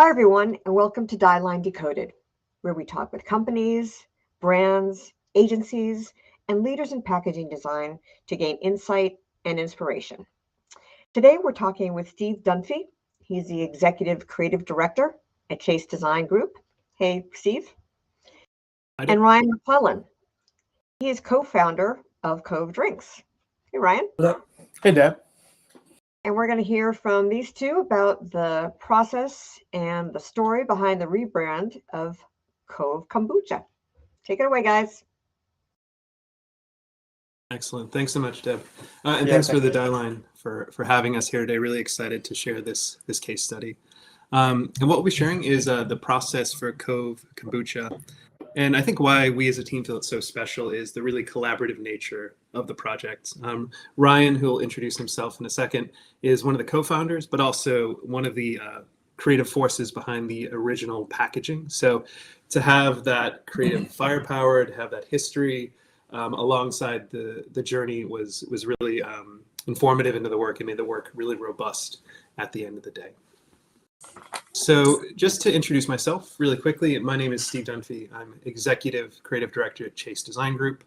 Hi, everyone, and welcome to DIELINE Decoded, where we talk with companies, brands, agencies, and leaders in packaging design to gain insight and inspiration. Today, we're talking with Steve Dunphy. He's the Executive Creative Director at Chase Design Group. Hey, Steve. And Ryan Macllelan. He is co-founder of Cove Drinks. Hey, Ryan. Hello. Hey, Deb. And we're going to hear from these two about the process and the story behind the rebrand of Cove Kombucha. Take it away, guys. Excellent. Thanks so much, Deb. And thanks for the DIELINE for having us here today. Really excited to share this case study. And what we'll be sharing is the process for Cove Kombucha. And I think why we as a team feel it's so special is the really collaborative nature of the project. Ryan, who will introduce himself in a second, is one of the co-founders, but also one of the creative forces behind the original packaging. So to have that creative firepower, to have that history alongside the journey was really informative into the work and made the work really robust at the end of the day. So just to introduce myself really quickly, my name is Steve Dunphy. I'm Executive Creative Director at Chase Design Group.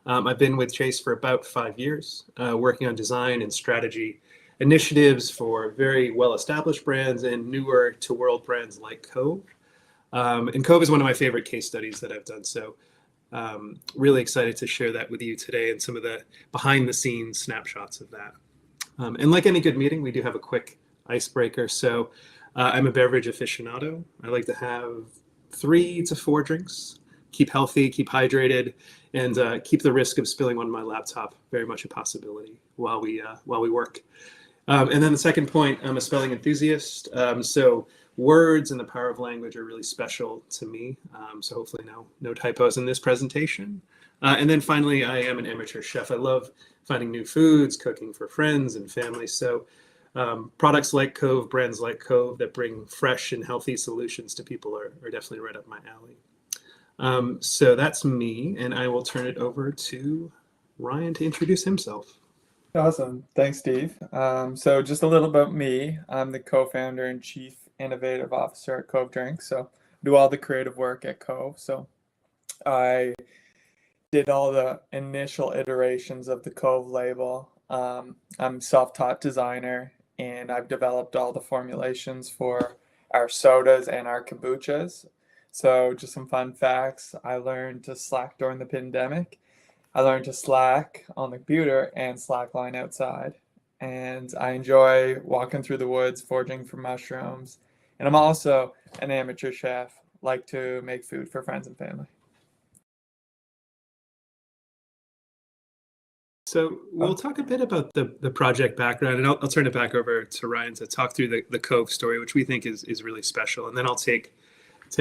I've been with Chase for about 5 years, working on design and strategy initiatives for very well-established brands and newer to world brands like Cove. And Cove is one of my favorite case studies that I've done. So really excited to share that with you today and some of the behind the scenes snapshots of that. And like any good meeting, we do have a quick icebreaker. So I'm a beverage aficionado. I like to have 3 to 4 drinks, keep healthy, keep hydrated, and keep the risk of spilling one on my laptop very much a possibility while we work. And then the second point, I'm a spelling enthusiast. So words and the power of language are really special to me. So hopefully no typos in this presentation. And then finally, I am an amateur chef. I love finding new foods, cooking for friends and family. So products like Cove, brands like Cove that bring fresh and healthy solutions to people are definitely right up my alley. So that's me, and I will turn it over to Ryan to introduce himself. Awesome. Thanks, Steve. So just a little about me. I'm the co-founder and chief innovative officer at Cove Drinks. So do all the creative work at Cove. So I did all the initial iterations of the Cove label. I'm a self-taught designer, and I've developed all the formulations for our sodas and our kombuchas. So just some fun facts. I learned to Slack during the pandemic. I learned to Slack on the computer and slackline outside. And I enjoy walking through the woods, foraging for mushrooms. And I'm also an amateur chef, like to make food for friends and family. So we'll talk a bit about the project background, and I'll turn it back over to Ryan to talk through the Cove story, which we think is really special. And then I'll take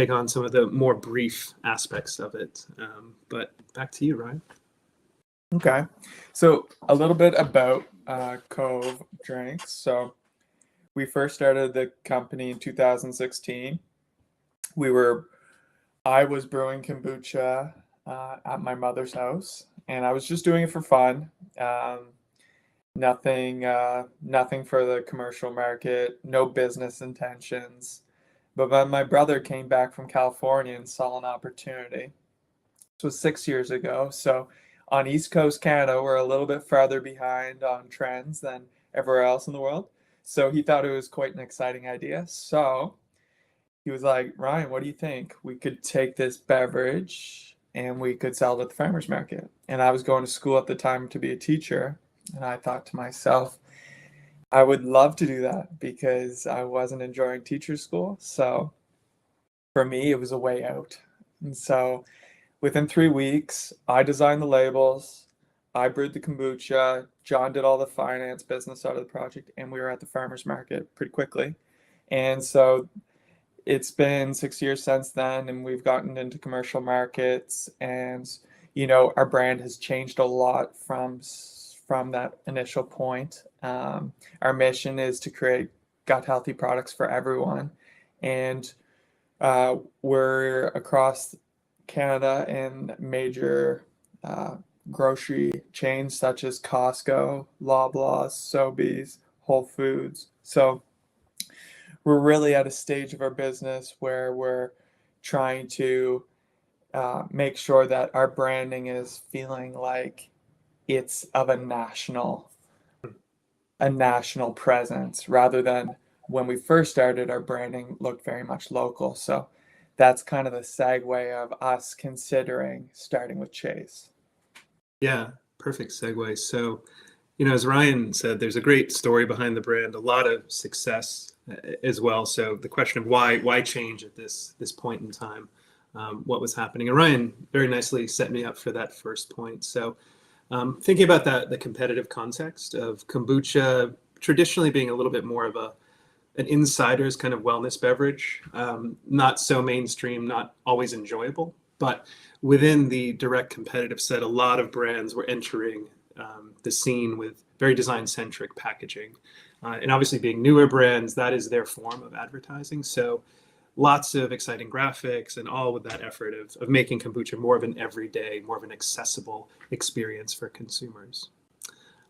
on some of the more brief aspects of it. But back to you, Ryan. Okay. So a little bit about Cove Drinks. So we first started the company in 2016. I was brewing kombucha at my mother's house, and I was just doing it for fun. Nothing for the commercial market, no business intentions. But when my brother came back from California and saw an opportunity, this was 6 years ago. So on East Coast Canada, we're a little bit farther behind on trends than everywhere else in the world. So he thought it was quite an exciting idea. So he was like, Ryan, what do you think? We could take this beverage and we could sell it at the farmer's market. And I was going to school at the time to be a teacher. And I thought to myself, I would love to do that because I wasn't enjoying teacher school. So for me, it was a way out. And so within 3 weeks, I designed the labels, I brewed the kombucha, John did all the finance business out of the project, and we were at the farmer's market pretty quickly. And so it's been 6 years since then, and we've gotten into commercial markets, and our brand has changed a lot from that initial point. Our mission is to create gut healthy products for everyone, and we're across Canada and major grocery chains such as Costco, Loblaws, Sobeys, Whole Foods. So we're really at a stage of our business where we're trying to make sure that our branding is feeling like it's of a national presence, rather than when we first started, our branding looked very much local. So that's kind of the segue of us considering starting with Chase. Yeah, perfect segue. So, as Ryan said, there's a great story behind the brand, a lot of success as well. So the question of why change at this point in time, what was happening, and Ryan very nicely set me up for that first point. So thinking about the competitive context of kombucha traditionally being a little bit more of an insider's kind of wellness beverage, not so mainstream, not always enjoyable, but within the direct competitive set, a lot of brands were entering the scene with very design-centric packaging. And obviously being newer brands, that is their form of advertising. So lots of exciting graphics and all with that effort of making kombucha more of an everyday, more of an accessible experience for consumers.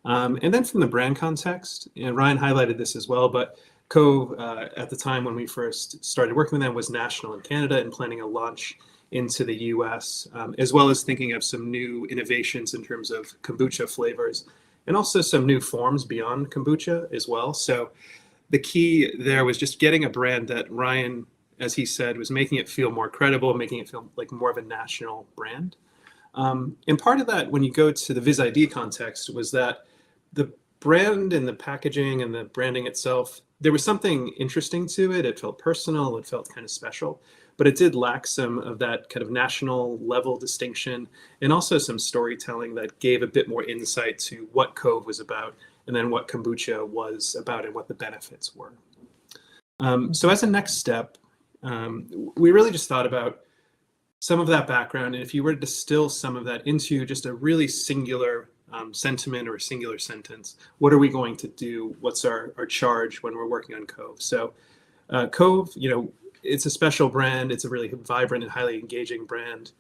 And then from the brand context, Ryan highlighted this as well, but Cove, at the time when we first started working with them, was national in Canada and planning a launch into the US, as well as thinking of some new innovations in terms of kombucha flavors, and also some new forms beyond kombucha as well. So the key there was just getting a brand that Ryan, as he said, was making it feel more credible, making it feel like more of a national brand. And part of that, when you go to the VisID context, was that the brand and the packaging and the branding itself, there was something interesting to it. It felt personal, it felt kind of special, but it did lack some of that kind of national level distinction, and also some storytelling that gave a bit more insight to what Cove was about, and then what kombucha was about and what the benefits were. So as a next step, we really just thought about some of that background, and if you were to distill some of that into just a really singular sentiment or a singular sentence, what are we going to do? What's our charge when we're working on Cove? So Cove, it's a special brand. It's a really vibrant and highly engaging brand.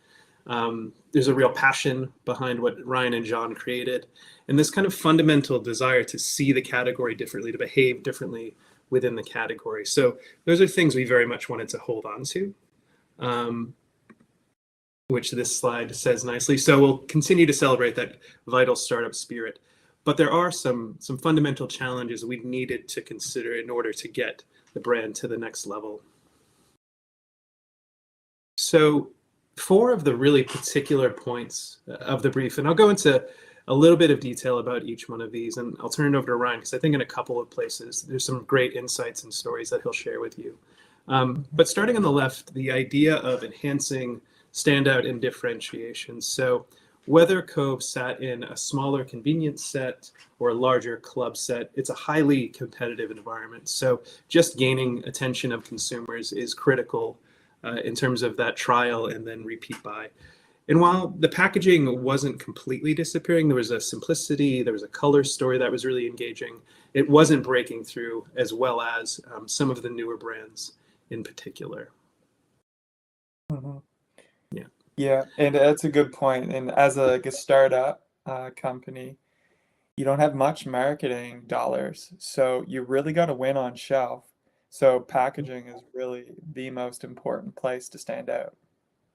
There's a real passion behind what Ryan and John created, and this kind of fundamental desire to see the category differently, to behave differently within the category. So those are things we very much wanted to hold on to, which this slide says nicely. So we'll continue to celebrate that vital startup spirit, but there are some fundamental challenges we needed to consider in order to get the brand to the next level. So 4 of the really particular points of the brief, and I'll go into a little bit of detail about each one of these, and I'll turn it over to Ryan, because I think in a couple of places there's some great insights and stories that he'll share with you. But starting on the left, the idea of enhancing standout and differentiation. So whether Cove sat in a smaller convenience set or a larger club set, it's a highly competitive environment. So just gaining attention of consumers is critical in terms of that trial and then repeat buy. And while the packaging wasn't completely disappearing, there was a simplicity, there was a color story that was really engaging. It wasn't breaking through as well as some of the newer brands in particular. Mm-hmm. Yeah. Yeah, and that's a good point. And as a startup company, you don't have much marketing dollars, so you really got to win on shelf. So packaging is really the most important place to stand out.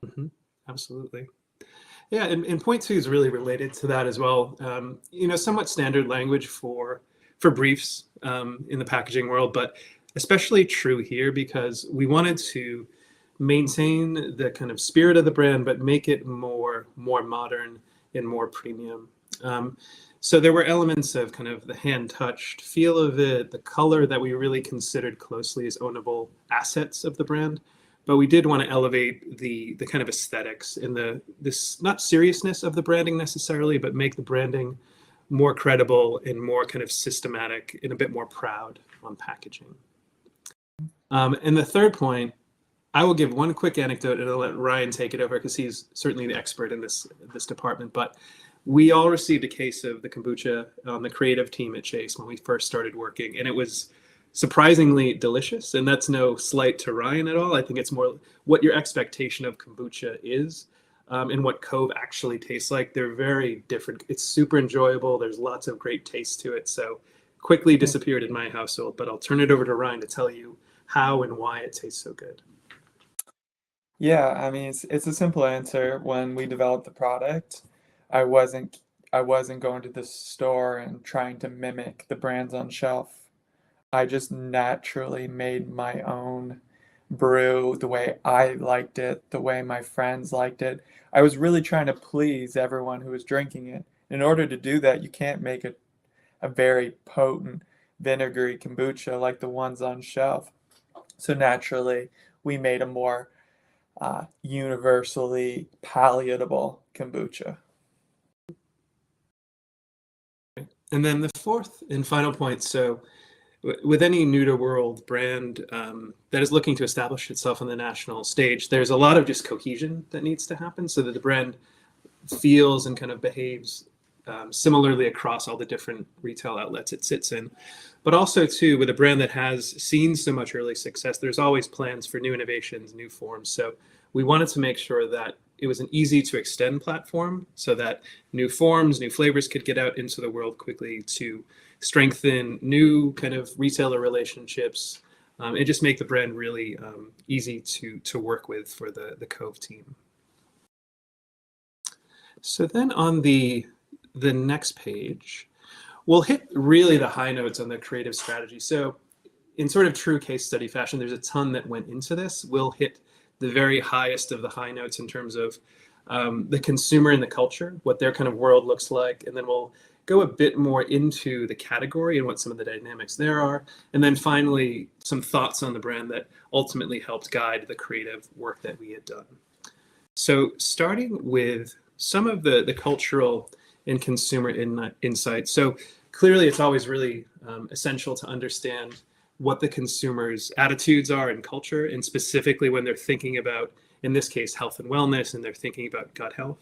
Mm-hmm. Absolutely. Yeah, and point 2 is really related to that as well. Somewhat standard language for briefs in the packaging world, but especially true here because we wanted to maintain the kind of spirit of the brand, but make it more modern and more premium. So there were elements of kind of the hand-touched feel of it, the color that we really considered closely as ownable assets of the brand. But we did want to elevate the kind of aesthetics and this not seriousness of the branding necessarily, but make the branding more credible and more kind of systematic and a bit more proud on packaging. And the third point, I will give one quick anecdote and I'll let Ryan take it over because he's certainly the expert in this department. But we all received a case of the kombucha on the creative team at Chase when we first started working, and it was surprisingly delicious. And that's no slight to Ryan at all. I think it's more what your expectation of kombucha is and what Cove actually tastes like. They're very different. It's super enjoyable. There's lots of great taste to it. So quickly disappeared in my household, but I'll turn it over to Ryan to tell you how and why it tastes so good? Yeah, I mean, it's a simple answer. When we developed the product, I wasn't I wasn't going to the store and trying to mimic the brands on shelf. I just naturally made my own brew the way I liked it, the way my friends liked it. I was really trying to please everyone who was drinking it. In order to do that, you can't make a very potent vinegary kombucha like the ones on shelf. So naturally, we made a more universally palatable kombucha. And then the fourth and final point. So with any new to world brand that is looking to establish itself on the national stage, there's a lot of just cohesion that needs to happen so that the brand feels and kind of behaves similarly across all the different retail outlets it sits in. But also too, with a brand that has seen so much early success, there's always plans for new innovations, new forms. So we wanted to make sure that it was an easy to extend platform so that new forms, new flavors could get out into the world quickly to strengthen new kind of retailer relationships and just make the brand really easy to work with for the Cove team. So then on the next page, we'll hit really the high notes on the creative strategy. So in sort of true case study fashion, there's a ton that went into this. We'll hit the very highest of the high notes in terms of the consumer and the culture, what their kind of world looks like. And then we'll go a bit more into the category and what some of the dynamics there are. And then finally, some thoughts on the brand that ultimately helped guide the creative work that we had done. So starting with some of the cultural and consumer insights. So clearly it's always really essential to understand what the consumer's attitudes are and culture, and specifically when they're thinking about, in this case, health and wellness, and they're thinking about gut health.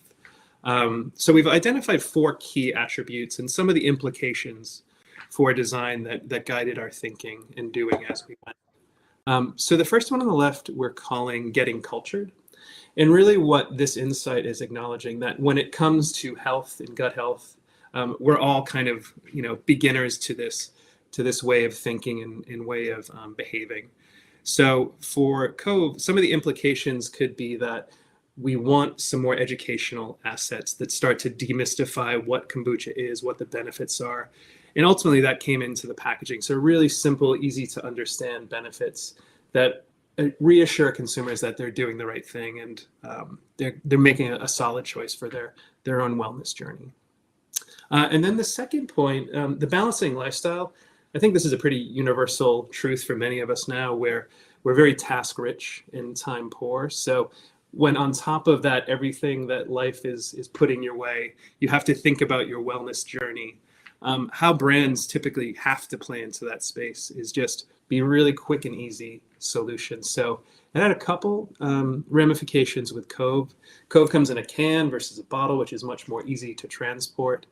So we've identified 4 key attributes and some of the implications for design that guided our thinking and doing as we went. So the first one on the left, we're calling getting cultured. And really what this insight is acknowledging that when it comes to health and gut health, we're all kind of, beginners to this way of thinking and way of behaving. So for Cove, some of the implications could be that we want some more educational assets that start to demystify what kombucha is, what the benefits are. And ultimately that came into the packaging. So really simple, easy to understand benefits that reassure consumers that they're doing the right thing and they're making a solid choice for their own wellness journey. And then the second point, the balancing lifestyle. I think this is a pretty universal truth for many of us now, where we're very task rich and time poor. So when on top of that, everything that life is putting your way, you have to think about your wellness journey. How brands typically have to play into that space is just be really quick and easy solutions. So it had a couple ramifications with Cove. Cove comes in a can versus a bottle, which is much more easy to transport.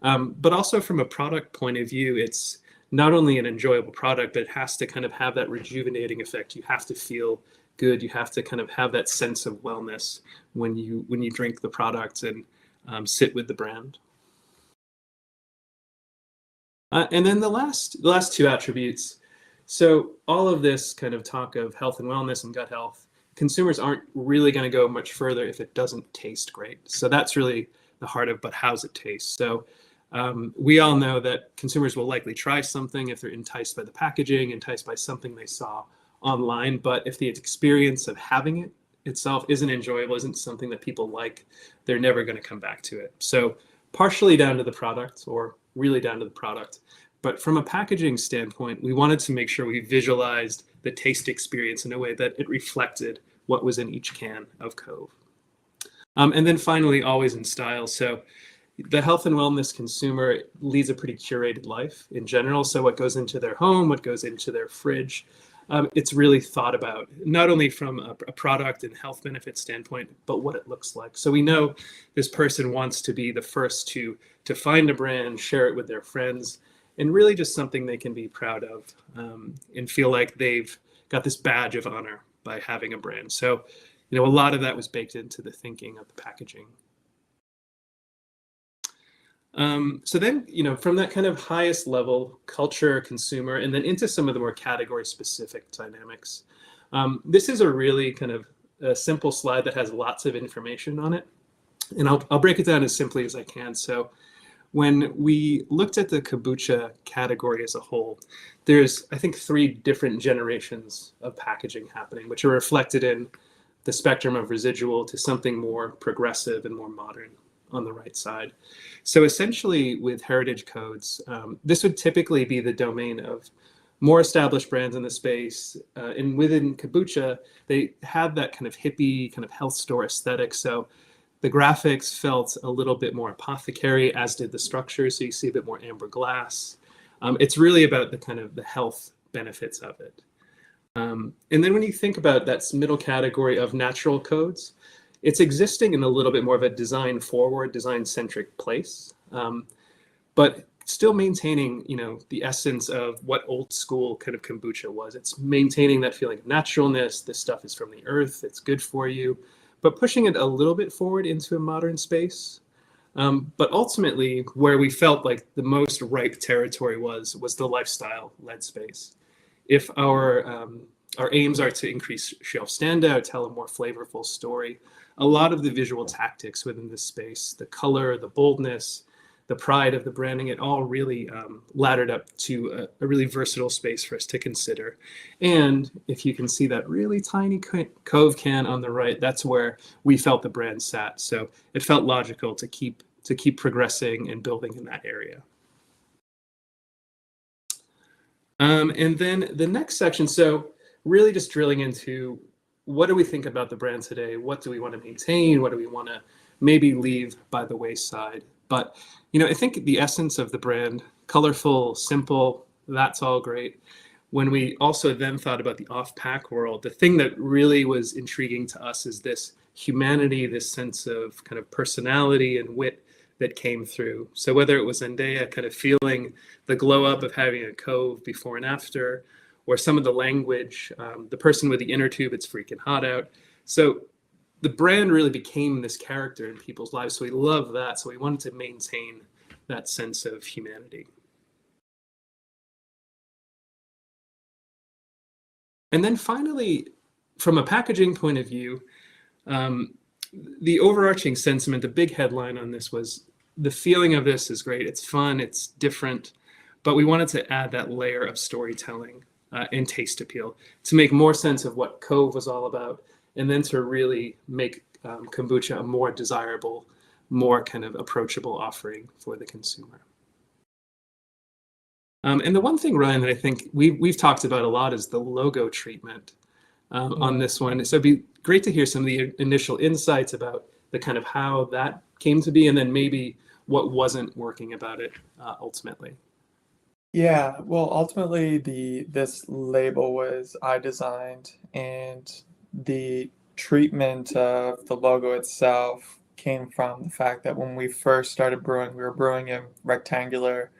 But also from a product point of view, it's not only an enjoyable product, but it has to kind of have that rejuvenating effect. You have to feel good. You have to kind of have that sense of wellness when you drink the product and sit with the brand. And then the last 2 attributes. So all of this kind of talk of health and wellness and gut health, consumers aren't really going to go much further if it doesn't taste great. So that's really the heart of, but how's it taste? So we all know that consumers will likely try something if they're enticed by the packaging, enticed by something they saw online. But if the experience of having it itself isn't enjoyable, isn't something that people like, they're never going to come back to it. So partially down to the product, or really down to the product. But from a packaging standpoint, we wanted to make sure we visualized the taste experience in a way that it reflected what was in each can of Cove. And then finally, always in style. So the health and wellness consumer leads a pretty curated life in general. So what goes into their home, what goes into their fridge, it's really thought about, not only from a product and health benefit standpoint, but what it looks like. So we know this person wants to be the first to find a brand, share it with their friends, and really just something they can be proud of and feel like they've got this badge of honor by having a brand. So, a lot of that was baked into the thinking of the packaging. So then, from that kind of highest level, culture, consumer, and then into some of the more category specific dynamics. This is a really kind of a simple slide that has lots of information on it. And I'll break it down as simply as I can. So when we looked at the kombucha category as a whole, there's, I think, 3 different generations of packaging happening, which are reflected in the spectrum of residual to something more progressive and more modern on the right side. So essentially with heritage codes, this would typically be the domain of more established brands in the space. And within kombucha, they had that kind of hippie, kind of health store aesthetic. So the graphics felt a little bit more apothecary, as did the structure. So you see a bit more amber glass. It's really about the kind of the health benefits of it. And then when you think about that middle category of natural codes, it's existing in a little bit more of a design forward, design centric place, but still maintaining, the essence of what old school kind of kombucha was. It's maintaining that feeling of naturalness. This stuff is from the earth. It's good for you, but pushing it a little bit forward into a modern space. But ultimately, where we felt like the most ripe territory was the lifestyle-led space. If our aims are to increase shelf standout, tell a more flavorful story, a lot of the visual tactics within this space, the color, the boldness, the pride of the branding, it all really laddered up to a really versatile space for us to consider. And if you can see that really tiny Cove can on the right, that's where we felt the brand sat. So it felt logical to keep progressing and building in that area. And then the next section, so really just drilling into what do we think about the brand today? What do we want to maintain? What do we want to maybe leave by the wayside? But, I think the essence of the brand, colorful, simple, that's all great. When we also then thought about the off-pack world, the thing that really was intriguing to us is this humanity, this sense of kind of personality and wit that came through. So whether it was Zendaya kind of feeling the glow up of having a Cove before and after, or some of the language, the person with the inner tube, it's freaking hot out. So the brand really became this character in people's lives. So we love that. So we wanted to maintain that sense of humanity. And then finally, from a packaging point of view, the overarching sentiment, the big headline on this was the feeling of this is great. It's fun, it's different, but we wanted to add that layer of storytelling and taste appeal to make more sense of what Cove was all about, and then to really make kombucha a more desirable, more kind of approachable offering for the consumer. And the one thing, Ryan, that I think we've talked about a lot is the logo treatment on this one. So it'd be great to hear some of the initial insights about the kind of how that came to be, and then maybe what wasn't working about it ultimately. Yeah, well, ultimately this label was I designed, and the treatment of the logo itself came from the fact that when we first started brewing, we were brewing in rectangular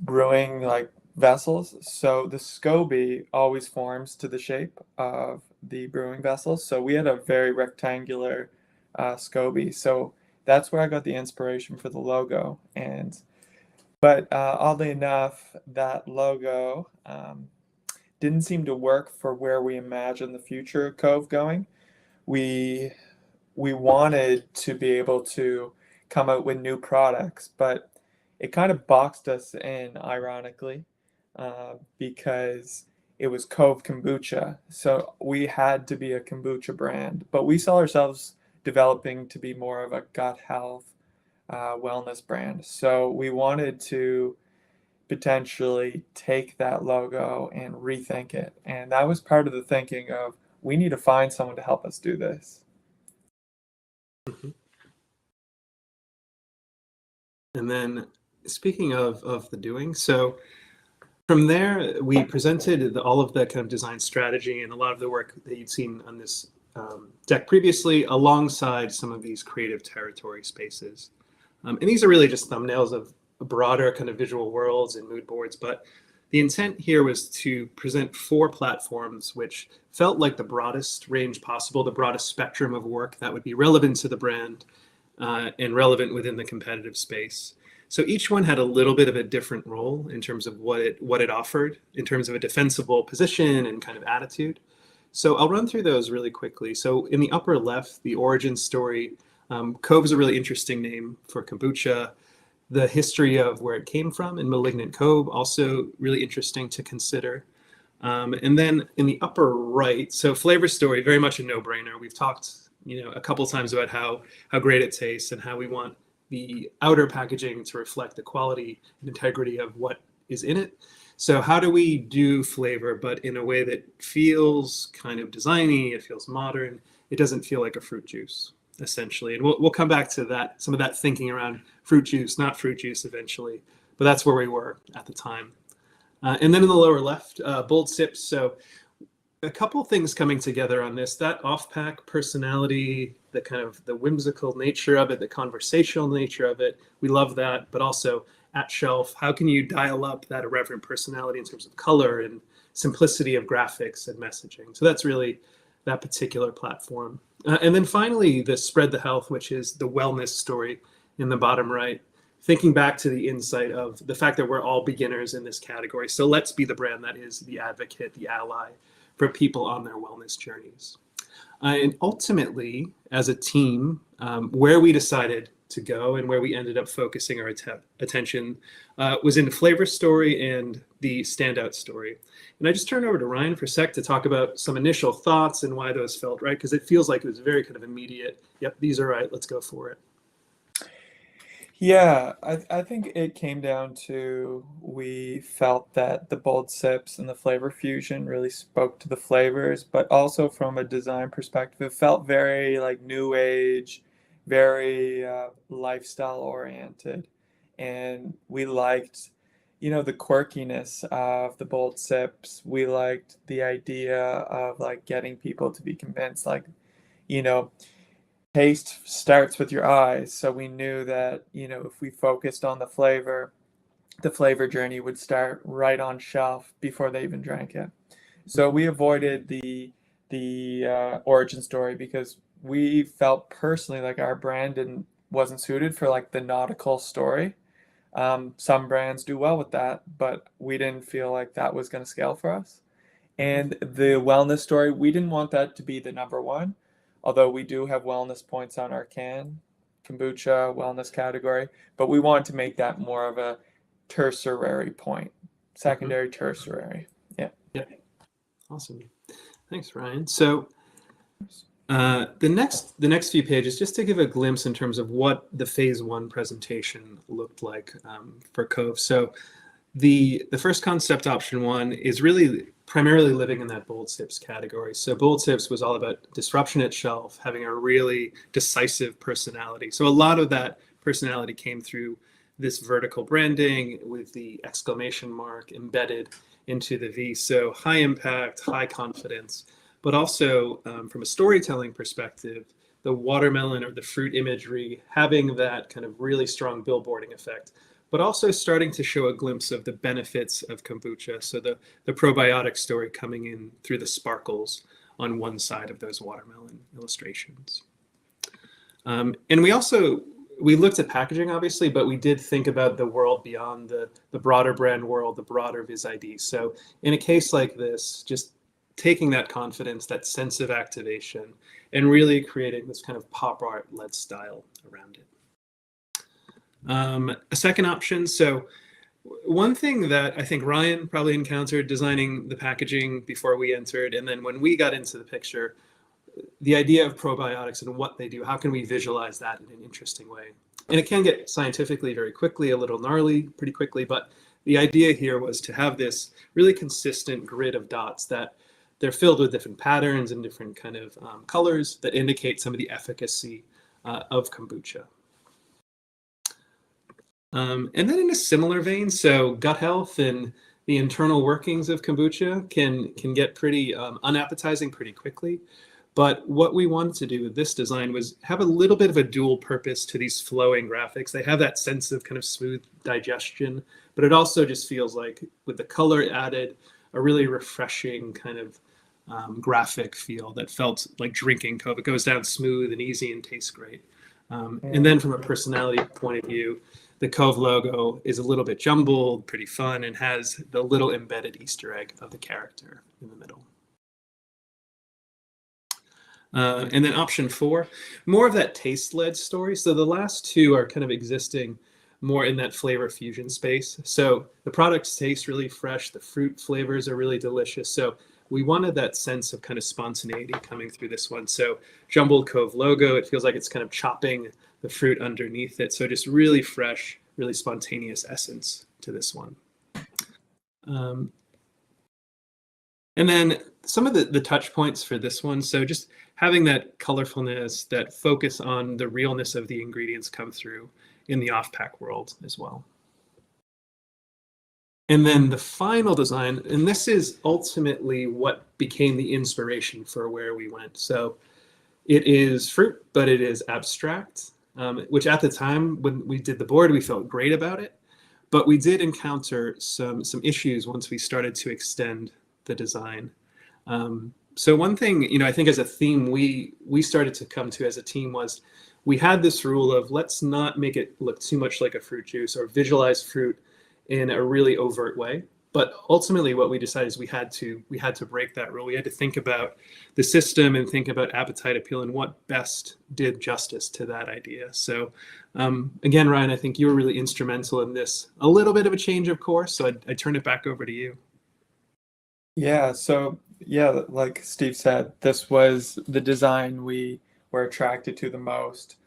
brewing like vessels. So the SCOBY always forms to the shape of the brewing vessel. So we had a very rectangular SCOBY. So that's where I got the inspiration for the logo. But oddly enough, that logo didn't seem to work for where we imagined the future of Cove going. We wanted to be able to come out with new products, but it kind of boxed us in, ironically, because it was Cove Kombucha. So we had to be a kombucha brand, but we saw ourselves developing to be more of a gut health wellness brand. So we wanted to potentially take that logo and rethink it. And that was part of the thinking of, we need to find someone to help us do this. Mm-hmm. And then speaking of the doing, so from there, we presented all of the kind of design strategy and a lot of the work that you'd seen on this deck previously, alongside some of these creative territory spaces. And these are really just thumbnails of broader kind of visual worlds and mood boards, but the intent here was to present 4 platforms which felt like the broadest range possible, the broadest spectrum of work that would be relevant to the brand, and relevant within the competitive space. So each one had a little bit of a different role in terms of what it offered, in terms of a defensible position and kind of attitude. So I'll run through those really quickly. So in the upper left, the origin story, Cove is a really interesting name for kombucha. The history of where it came from in Maliganant Cove, also really interesting to consider. And then in the upper right, so flavor story, very much a no-brainer. We've talked, a couple times about how great it tastes and how we want the outer packaging to reflect the quality and integrity of what is in it. So how do we do flavor, but in a way that feels kind of designy, it feels modern, it doesn't feel like a fruit juice, essentially. And we'll come back to that, some of that thinking around fruit juice, not fruit juice eventually, but that's where we were at the time. And then in the lower left, bold sips. So a couple things coming together on this, that off-pack personality, the kind of the whimsical nature of it, the conversational nature of it, we love that, but also at shelf, how can you dial up that irreverent personality in terms of color and simplicity of graphics and messaging? So that's really that particular platform. And then finally, the spread the health, which is the wellness story in the bottom right, thinking back to the insight of the fact that we're all beginners in this category. So let's be the brand that is the advocate, the ally for people on their wellness journeys. And ultimately, as a team, where we decided to go and where we ended up focusing our attention was in the flavor story and the standout story. And I just turned over to Ryan for a sec to talk about some initial thoughts and why those felt right, because it feels like it was very kind of immediate. Yep, these are right, let's go for it. Yeah, I think it came down to we felt that the bold sips and the flavor fusion really spoke to the flavors, but also from a design perspective, it felt very like new age, very lifestyle oriented. And we liked, the quirkiness of the bold sips. We liked the idea of like getting people to be convinced, like, you know, taste starts with your eyes. So we knew that, if we focused on the flavor journey would start right on shelf before they even drank it. So we avoided the origin story because we felt personally like our brand wasn't suited for like the nautical story. Some brands do well with that, but we didn't feel like that was going to scale for us. And the wellness story, we didn't want that to be the number one, although we do have wellness points on our can, kombucha, wellness category, but we wanted to make that more of a tertiary point, secondary, tertiary. Yeah. Yeah. Awesome. Thanks, Ryan. So the next few pages, just to give a glimpse in terms of what the phase one presentation looked like for Cove. So the first concept, option one, is really primarily living in that bold sips category. So bold sips was all about disruption at shelf, having a really decisive personality. So a lot of that personality came through this vertical branding with the exclamation mark embedded into the V. So high impact, high confidence, but also from a storytelling perspective, the watermelon or the fruit imagery having that kind of really strong billboarding effect, but also starting to show a glimpse of the benefits of kombucha. So the probiotic story coming in through the sparkles on one side of those watermelon illustrations. And we looked at packaging, obviously, but we did think about the world beyond the broader brand world, the broader Viz ID. So in a case like this, just taking that confidence, that sense of activation, and really creating this kind of pop art-led style around it. A second option. So one thing that I think Ryan probably encountered designing the packaging before we entered, and then when we got into the picture, the idea of probiotics and what they do, how can we visualize that in an interesting way? And it can get scientifically very quickly, a little gnarly pretty quickly, but the idea here was to have this really consistent grid of dots that they're filled with different patterns and different kind of colors that indicate some of the efficacy of kombucha. And then in a similar vein, so gut health and the internal workings of kombucha can get pretty unappetizing pretty quickly. But what we wanted to do with this design was have a little bit of a dual purpose to these flowing graphics. They have that sense of kind of smooth digestion, but it also just feels like with the color added, a really refreshing kind of graphic feel that felt like drinking Cove. It goes down smooth and easy and tastes great. And then from a personality point of view, the Cove logo is a little bit jumbled, pretty fun, and has the little embedded Easter egg of the character in the middle. And then option 4, more of that taste-led story. So the last two are kind of existing more in that flavor fusion space. So the products taste really fresh. The fruit flavors are really delicious. So we wanted that sense of kind of spontaneity coming through this one. So jumbled Cove logo, it feels like it's kind of chopping the fruit underneath it. So just really fresh, really spontaneous essence to this one. And then some of the touch points for this one. So just having that colorfulness, that focus on the realness of the ingredients come through in the off-pack world as well. And then the final design, and this is ultimately what became the inspiration for where we went. So it is fruit, but it is abstract, which at the time when we did the board, we felt great about it. But we did encounter some issues once we started to extend the design. So one thing, I think as a theme we started to come to as a team was we had this rule of let's not make it look too much like a fruit juice or visualize fruit in a really overt way. But ultimately what we decided is we had to break that rule. We had to think about the system and think about appetite appeal and what best did justice to that idea. So again, Ryan, I think you were really instrumental in this. A little bit of a change, of course, so I turn it back over to you. Yeah, so like Steve said, this was the design we were attracted to the most.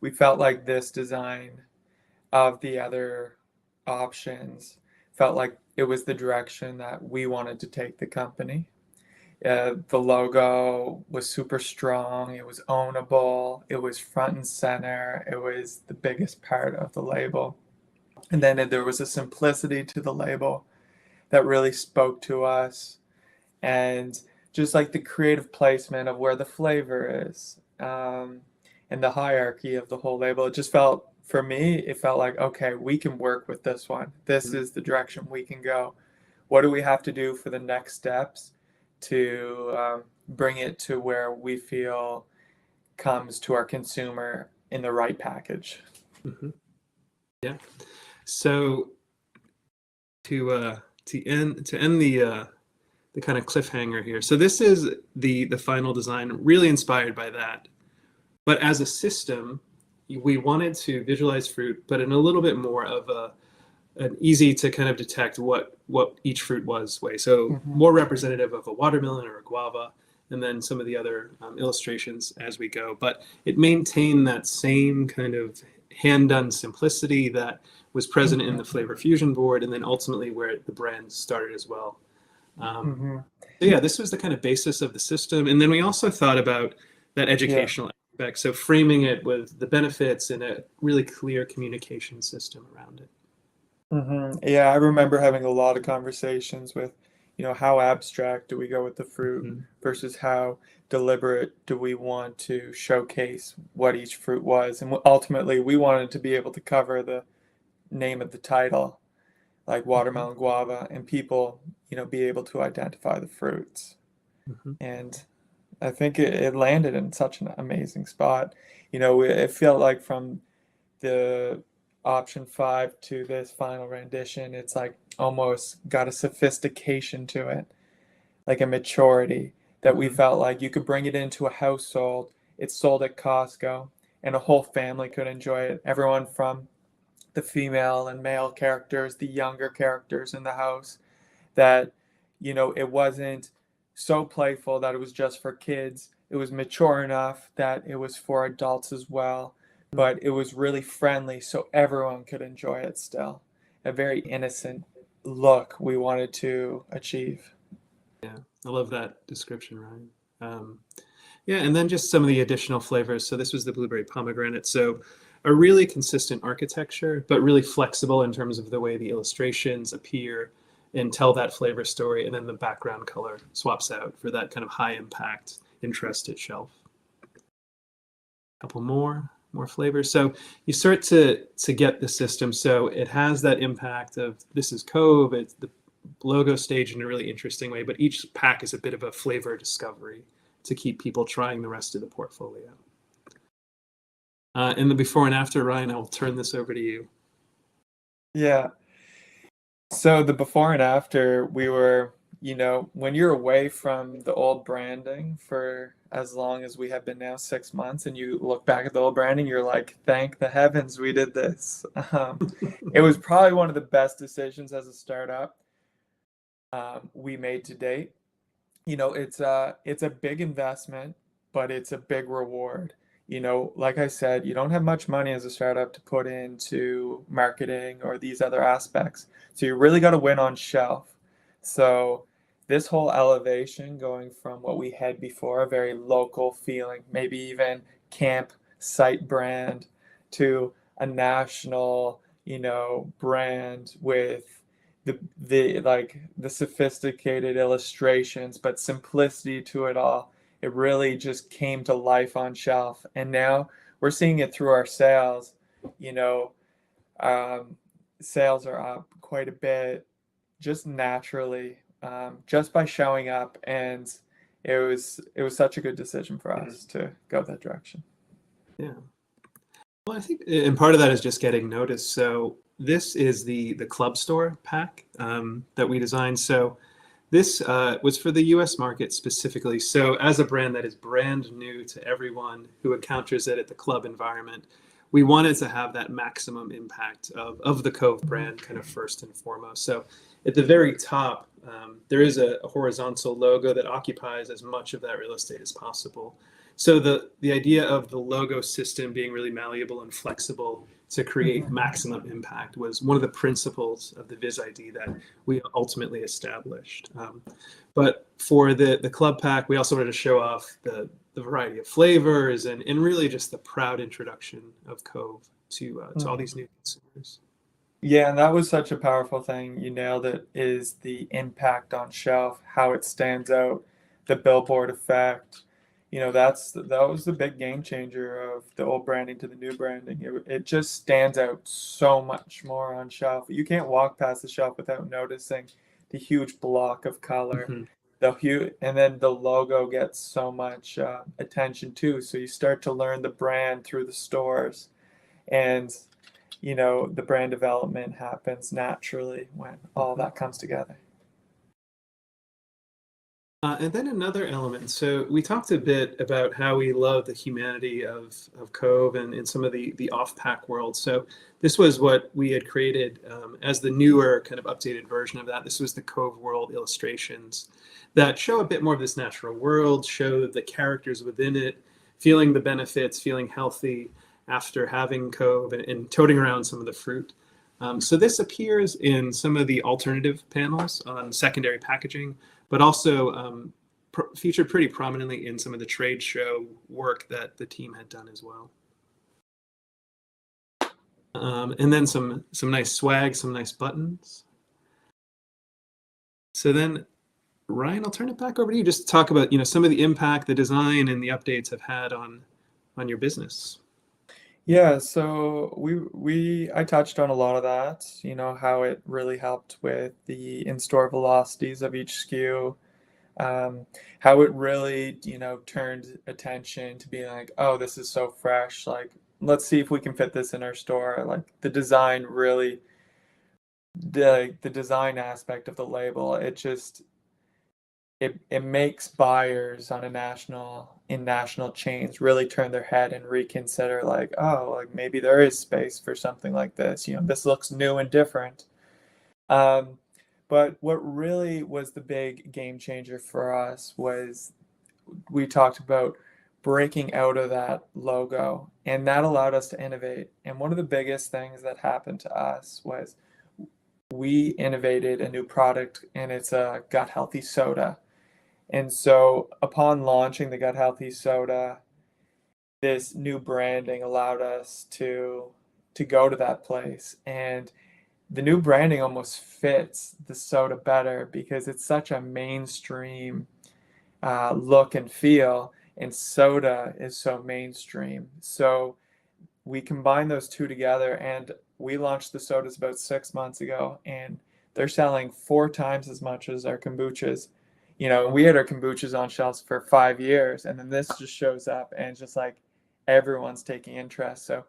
We felt like this design of the other options felt like it was the direction that we wanted to take the company. The logo was super strong, it was ownable, it was front and center, it was the biggest part of the label. And then there was a simplicity to the label that really spoke to us. And just like the creative placement of where the flavor is, and the hierarchy of the whole label, it just felt, for me, it felt like, okay, we can work with this one. This is the direction we can go. What do we have to do for the next steps to bring it to where we feel comes to our consumer in the right package? Mm-hmm. Yeah. So to end the kind of cliffhanger here. So this is the final design, really inspired by that. But as a system, we wanted to visualize fruit, but in a little bit more of an easy to kind of detect what each fruit was way. So more representative of a watermelon or a guava, and then some of the other illustrations as we go. But it maintained that same kind of hand-done simplicity that was present in the flavor fusion board, and then ultimately where the brand started as well. So yeah, this was the kind of basis of the system. And then we also thought about that educational aspect. So framing it with the benefits and a really clear communication system around it. Yeah, I remember having a lot of conversations with, how abstract do we go with the fruit versus how deliberate do we want to showcase what each fruit was. And ultimately, we wanted to be able to cover the name of the title, like watermelon, guava, and people, be able to identify the fruits. And I think it landed in such an amazing spot. It felt like from the option 5 to this final rendition, it's like almost got a sophistication to it, like a maturity that we felt like you could bring it into a household. It's sold at Costco and a whole family could enjoy it. Everyone from the female and male characters, the younger characters in the house, that, it wasn't so playful that it was just for kids. It was mature enough that it was for adults as well, but it was really friendly so everyone could enjoy it still. A very innocent look we wanted to achieve. Yeah, I love that description, Ryan. Yeah, and then just some of the additional flavors. So this was the blueberry pomegranate. So a really consistent architecture, but really flexible in terms of the way the illustrations appear and tell that flavor story. And then the background color swaps out for that kind of high impact interest at shelf. A couple more flavors. So you start to get the system. So it has that impact of this is Cove. It's the logo staged in a really interesting way, but each pack is a bit of a flavor discovery to keep people trying the rest of the portfolio. And the before and after, Ryan, I will turn this over to you. Yeah. So the before and after, we were, when you're away from the old branding for as long as we have been now, 6 months, and you look back at the old branding, you're like, thank the heavens we did this. It was probably one of the best decisions as a startup we made to date. It's a big investment, but it's a big reward. Like I said, you don't have much money as a startup to put into marketing or these other aspects. So you really got to win on shelf. So this whole elevation going from what we had before, a very local feeling, maybe even campsite brand, to a national, brand with the sophisticated illustrations, but simplicity to it all. It really just came to life on shelf, and now we're seeing it through our sales. You know, um, Sales are up quite a bit just naturally, just by showing up, and it was such a good decision for us to go that direction. Yeah. Well, I think, and part of that is just getting noticed. So this is the club store pack that we designed. So this was for the US market specifically. So as a brand that is brand new to everyone who encounters it at the club environment, we wanted to have that maximum impact of the Cove brand kind of first and foremost. So at the very top, there is a horizontal logo that occupies as much of that real estate as possible. So the idea of the logo system being really malleable and flexible to create maximum impact was one of the principles of the Viz ID that we ultimately established. But for the club pack, we also wanted to show off the variety of flavors and really just the proud introduction of Cove to all these new consumers. Yeah, and that was such a powerful thing. You nailed it, is the impact on shelf, how it stands out, the billboard effect. That was the big game changer of the old branding to the new branding. It just stands out so much more on shelf. You can't walk past the shelf without noticing the huge block of color. Mm-hmm. And then the logo gets so much attention too. So you start to learn the brand through the stores, and the brand development happens naturally when all that comes together. And then another element. So we talked a bit about how we love the humanity of Cove and some of the off-pack world. So this was what we had created as the newer kind of updated version of that. This was the Cove World illustrations that show a bit more of this natural world, show the characters within it, feeling the benefits, feeling healthy after having Cove and toting around some of the fruit. So this appears in some of the alternative panels on secondary packaging, but also featured pretty prominently in some of the trade show work that the team had done as well. And then some nice swag, some nice buttons. So then, Ryan, I'll turn it back over to you just to talk about some of the impact the design and the updates have had on your business. Yeah, so I touched on a lot of that, how it really helped with the in-store velocities of each SKU, how it really, turned attention to being like, oh, this is so fresh, like, let's see if we can fit this in our store. Like the design really, the design aspect of the label, it makes buyers in national chains really turn their head and reconsider, like, oh, like maybe there is space for something like this. This looks new and different. But what really was the big game changer for us was we talked about breaking out of that logo, and that allowed us to innovate. And one of the biggest things that happened to us was we innovated a new product, and it's a gut healthy soda. And so upon launching the Gut Healthy Soda, this new branding allowed us to go to that place. And the new branding almost fits the soda better because it's such a mainstream look and feel, and soda is so mainstream. So we combine those two together, and we launched the sodas about 6 months ago, and they're selling 4 times as much as our kombuchas. We had our kombuchas on shelves for 5 years, and then this just shows up and just like everyone's taking interest. So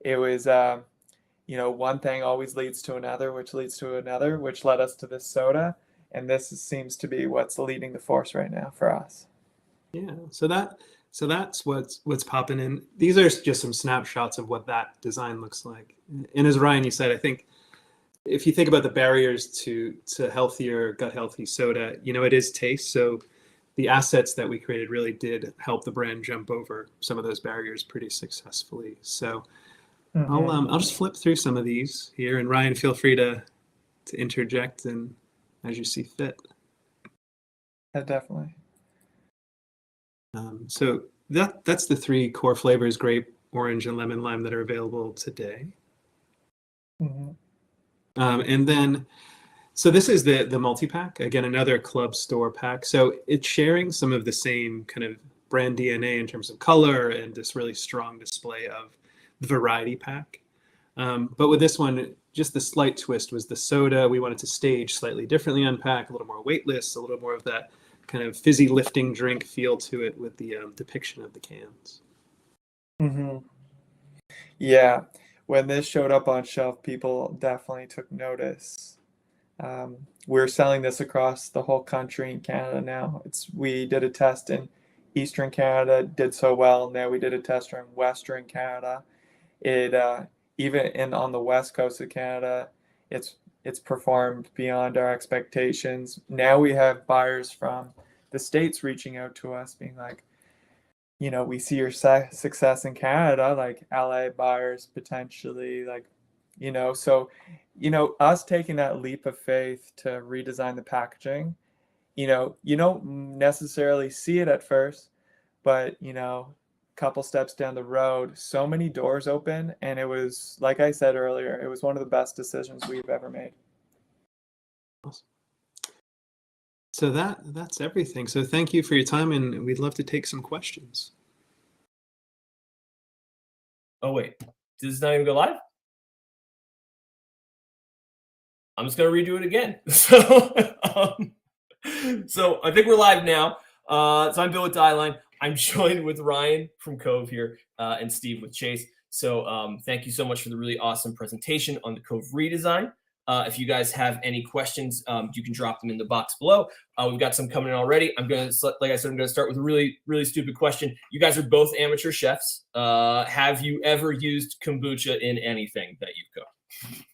it was, one thing always leads to another, which leads to another, which led us to this soda. And this seems to be what's leading the force right now for us. Yeah. So that's what's popping in. These are just some snapshots of what that design looks like. And as Ryan, you said, I think if you think about the barriers to healthier, gut healthy soda, it is taste. So the assets that we created really did help the brand jump over some of those barriers pretty successfully. So I'll just flip through some of these here, and Ryan, feel free to interject and as you see fit. Yeah, definitely. So that's the 3 core flavors: grape, orange, and lemon lime that are available today. And then, so this is the multi-pack, again, another club store pack. So it's sharing some of the same kind of brand DNA in terms of color and this really strong display of the variety pack. But with this one, just the slight twist was the soda. We wanted to stage slightly differently on pack, a little more weightless, a little more of that kind of fizzy lifting drink feel to it with the depiction of the cans. Yeah, when this showed up on shelf, people definitely took notice. We're selling this across the whole country in Canada now. We did a test in Eastern Canada, did so well. Now we did a test in Western Canada. It even on the west coast of Canada, it's performed beyond our expectations. Now we have buyers from the States reaching out to us, being like, we see your success in Canada, like LA buyers potentially, like, so, us taking that leap of faith to redesign the packaging, you don't necessarily see it at first, but, couple steps down the road, so many doors open, and it was, like I said earlier, it was one of the best decisions we've ever made. Awesome. So that's everything. So thank you for your time, and we'd love to take some questions. Oh wait, does this not even go live? I'm just gonna redo it again. So I think we're live now. So I'm Bill with DIELINE. I'm joined with Ryan from Cove here, and Steve with Chase. So thank you so much for the really awesome presentation on the Cove redesign. If you guys have any questions, you can drop them in the box below. We've got some coming in already. Like I said, I'm gonna start with a really, really stupid question. You guys are both amateur chefs. Have you ever used kombucha in anything that you've cooked?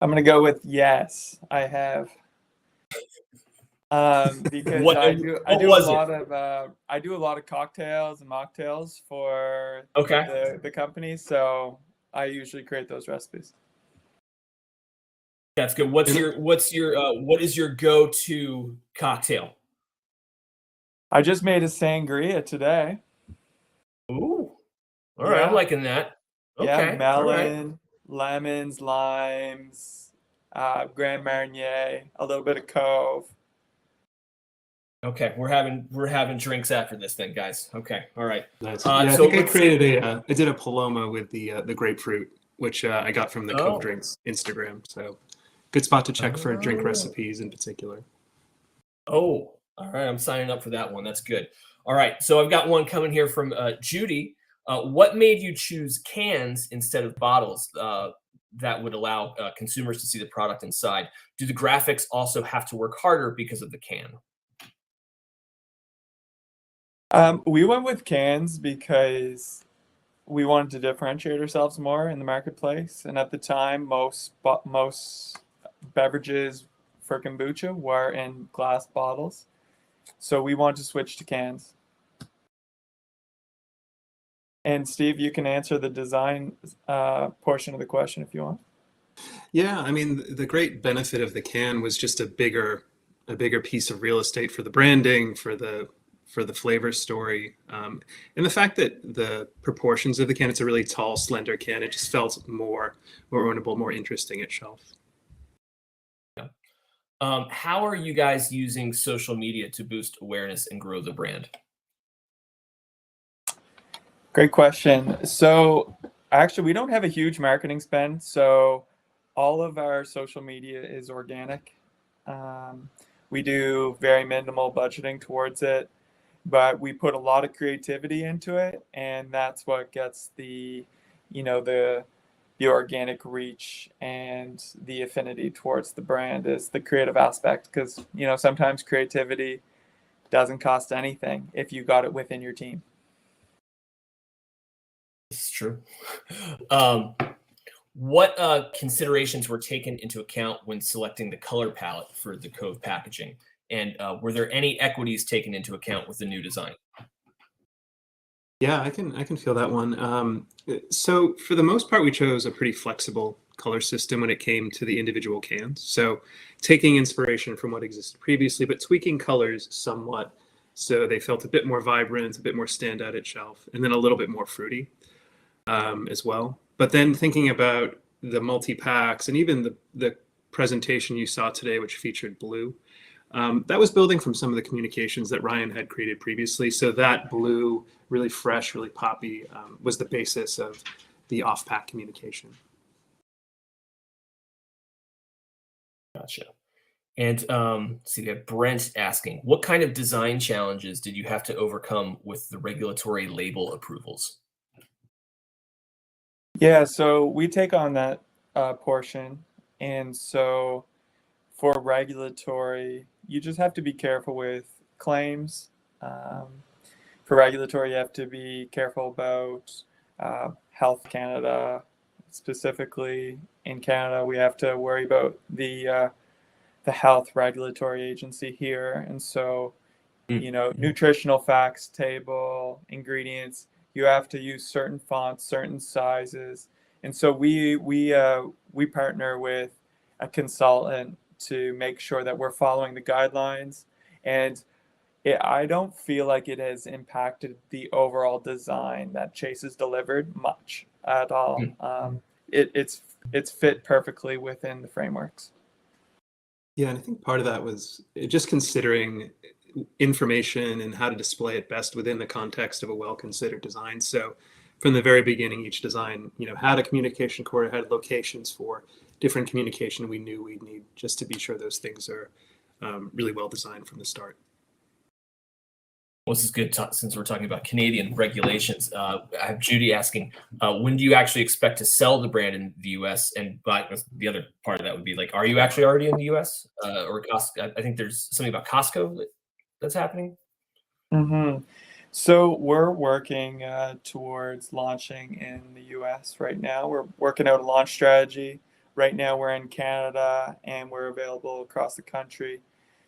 I'm gonna go with yes, I have. Because I do a lot of cocktails and mocktails for the company, so I usually create those recipes. That's good. What is your go-to cocktail? I just made a sangria today. Ooh, all right, I'm liking that. Okay, yeah, melon, lemons, limes, Grand Marnier, a little bit of Cove. Okay, we're having drinks after this then, guys. Okay, all right. Nice. I think I created I did a Paloma with the grapefruit, which I got from the Cove Drinks Instagram. So good spot to check for drink recipes in particular. Oh, all right. I'm signing up for that one. That's good. All right. So I've got one coming here from Judy. What made you choose cans instead of bottles that would allow consumers to see the product inside? Do the graphics also have to work harder because of the can? We went with cans because we wanted to differentiate ourselves more in the marketplace. And at the time, most beverages for kombucha were in glass bottles. So we wanted to switch to cans. And Steve, you can answer the design portion of the question if you want. Yeah, I mean, the great benefit of the can was just a bigger piece of real estate for the branding, for the flavor story, and the fact that the proportions of the can, it's a really tall, slender can. It just felt more ownable, more interesting at shelf. Yeah. How are you guys using social media to boost awareness and grow the brand? Great question. So actually, we don't have a huge marketing spend. So all of our social media is organic. We do very minimal budgeting towards it. but we put a lot of creativity into it, and that's what gets the, the organic reach and the affinity towards the brand is the creative aspect. Because sometimes creativity doesn't cost anything if you got it within your team. It's true. What considerations were taken into account when selecting the color palette for the Cove packaging? And were there any equities taken into account with the new design? Yeah, I can feel that one. So for the most part, we chose a pretty flexible color system when it came to the individual cans. So taking inspiration from what existed previously, but tweaking colors somewhat so they felt a bit more vibrant, a bit more standout at shelf, and then a little bit more fruity as well. But then thinking about the multi-packs and even the presentation you saw today, which featured blue, that was building from some of the communications that Ryan had created previously. So that blue, really fresh, really poppy, was the basis of the off-pack communication. Gotcha. And see, we have Brent asking, what kind of design challenges did you have to overcome with the regulatory label approvals? Yeah, so we take on that portion. And so for regulatory, you just have to be careful with claims. For regulatory, you have to be careful about Health Canada. Specifically in Canada, we have to worry about the health regulatory agency here. And so, nutritional facts table, ingredients, you have to use certain fonts, certain sizes. And so we partner with a consultant to make sure that we're following the guidelines. And I don't feel like it has impacted the overall design that Chase has delivered much at all. It's fit perfectly within the frameworks. Yeah, and I think part of that was just considering information and how to display it best within the context of a well-considered design. So from the very beginning, each design, had a communication core, had locations for different communication we knew we'd need just to be sure those things are really well designed from the start. Well, this is good since we're talking about Canadian regulations. I have Judy asking, when do you actually expect to sell the brand in the US? And the other part of that would be like, are you actually already in the US? Or Costco? I think there's something about Costco that's happening. Mm-hmm. So we're working towards launching in the US right now. We're working out a launch strategy. Right now we're in Canada and we're available across the country.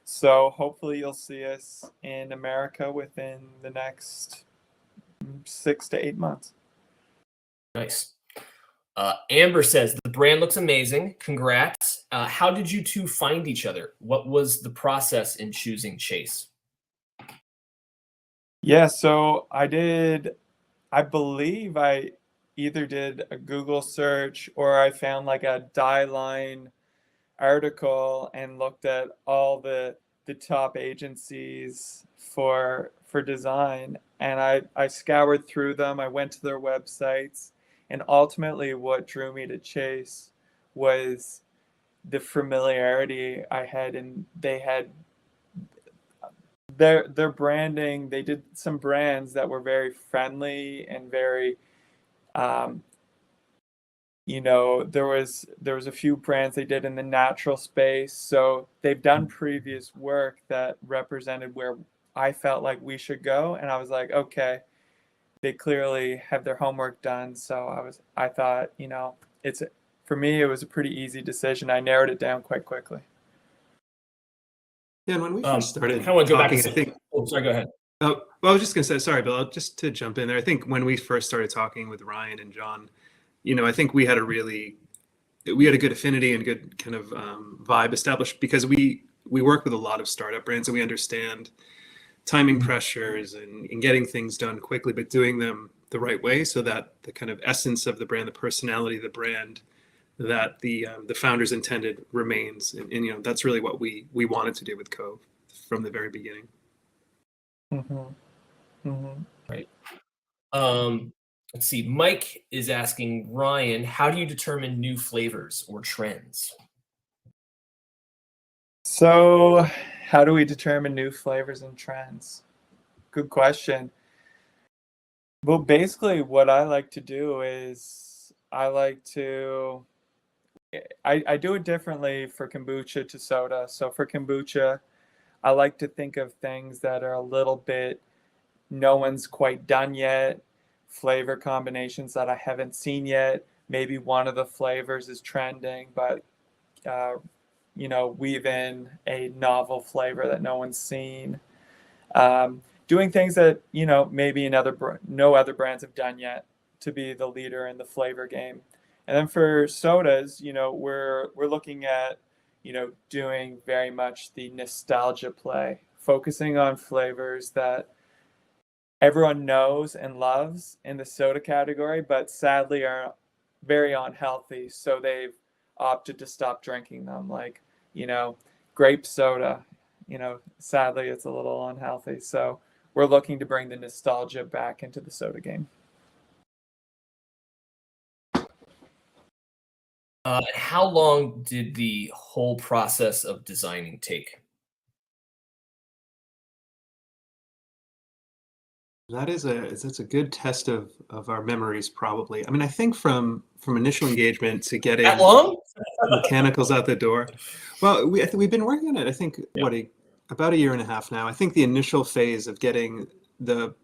So hopefully you'll see us in America within the next 6 to 8 months. Nice. Amber says, the brand looks amazing. Congrats. How did you two find each other? What was the process in choosing Chase? Yeah, so I believe I either did a Google search or I found like a DIELINE article and looked at all the top agencies for design, and I scoured through them. I went to their websites, and ultimately what drew me to Chase was the familiarity I had, and they had their branding. They did some brands that were very friendly and very there was a few brands they did in the natural space. So they've done previous work that represented where I felt like we should go. And I was like, okay, they clearly have their homework done. So I thought, for me, it was a pretty easy decision. I narrowed it down quite quickly. Yeah, and when we first started I want to go talking, back to I think. Oh, sorry, go ahead. Oh, well, I was just going to say, sorry, Bill, just to jump in there. I think when we first started talking with Ryan and John, I think we had a good affinity and good kind of vibe established because we work with a lot of startup brands and we understand timing pressures and getting things done quickly, but doing them the right way so that the kind of essence of the brand, the personality of the brand that the founders intended remains. And that's really what we wanted to do with Cove from the very beginning. Mm-hmm. Mm-hmm. Right. Let's see. Mike is asking Ryan, how do you determine new flavors or trends? So how do we determine new flavors and trends? good question. Well, basically what I like to do is I do it differently for kombucha to soda. So for kombucha, I like to think of things that are a little bit no one's quite done yet, flavor combinations that I haven't seen yet. Maybe one of the flavors is trending, but weave in a novel flavor that no one's seen. Doing things that maybe no other brands have done yet to be the leader in the flavor game. And then for sodas, we're looking at doing very much the nostalgia play, focusing on flavors that everyone knows and loves in the soda category, but sadly are very unhealthy. So they've opted to stop drinking them, like, grape soda. Sadly, it's a little unhealthy. So we're looking to bring the nostalgia back into the soda game. How long did the whole process of designing take? That's a good test of our memories, probably. I mean, I think from initial engagement to getting That long? mechanicals out the door. Well, we've been working on it, I think, about a year and a half now. I think the initial phase of getting the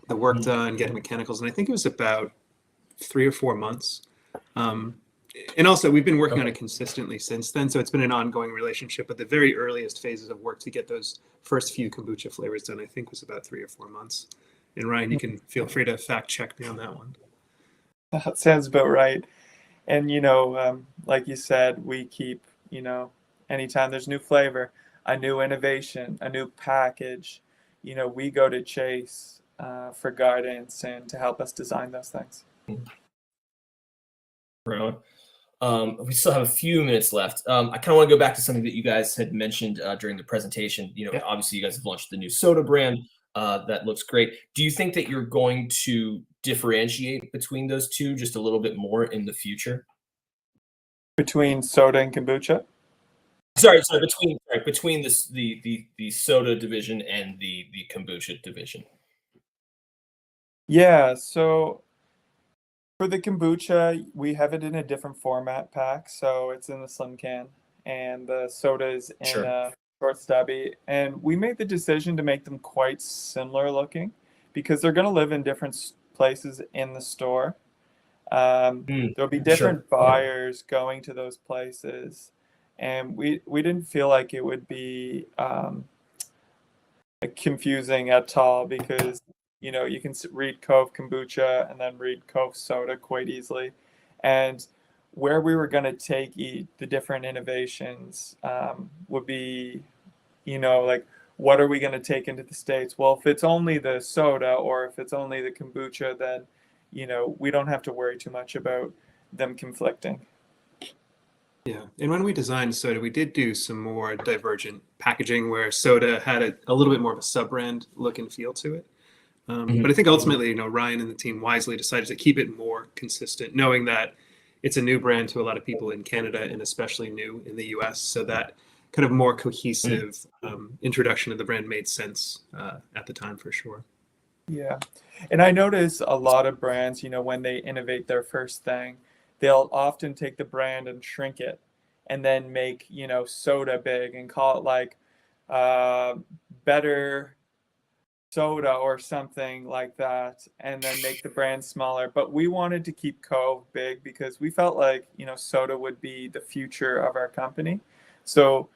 work done, getting mechanicals, and I think it was about 3 or 4 months. And also, we've been working on it consistently since then, so it's been an ongoing relationship. But the very earliest phases of work to get those first few kombucha flavors done, I think, was about 3 or 4 months. And Ryan, you can feel free to fact check me on that one. That sounds about right. And, like you said, we keep, anytime there's new flavor, a new innovation, a new package, we go to Chase for guidance and to help us design those things. Right. We still have a few minutes left. I kind of want to go back to something that you guys had mentioned during the presentation. Obviously you guys have launched the new soda brand. That looks great. Do you think that you're going to differentiate between those two just a little bit more in the future? Between soda and kombucha? Sorry, between the soda division and the kombucha division. Yeah, so for the kombucha, we have it in a different format pack. So it's in the slim can, and the soda is in a short stubby. And we made the decision to make them quite similar looking because they're going to live in different places in the store. There'll be different buyers going to those places. And we didn't feel like it would be confusing at all because you can read Cove Kombucha and then read Cove Soda quite easily. And where we were going to take the different innovations would be, like, what are we going to take into the States? Well, if it's only the soda or if it's only the kombucha, then, we don't have to worry too much about them conflicting. Yeah, and when we designed soda, we did do some more divergent packaging where soda had a little bit more of a sub-brand look and feel to it. But I think ultimately, Ryan and the team wisely decided to keep it more consistent, knowing that it's a new brand to a lot of people in Canada and especially new in the US. So that kind of more cohesive introduction of the brand made sense at the time for sure. Yeah. And I notice a lot of brands, when they innovate their first thing, they'll often take the brand and shrink it and then make, soda big and call it like Better Soda or something like that, and then make the brand smaller. But we wanted to keep Cove big because we felt like, soda would be the future of our company. So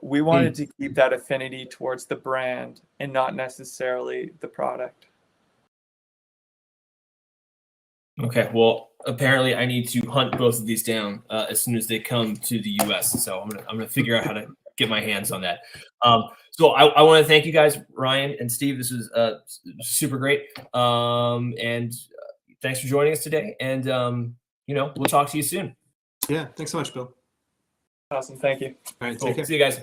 we wanted to keep that affinity towards the brand and not necessarily the product. Okay, well, apparently I need to hunt both of these down as soon as they come to the US. So I'm gonna figure out how to get my hands on that. So I want to thank you guys, Ryan and Steve. This was super great. And thanks for joining us today. And we'll talk to you soon. Yeah, thanks so much, Bill. Awesome, thank you. All right, Cool. take care. See you guys.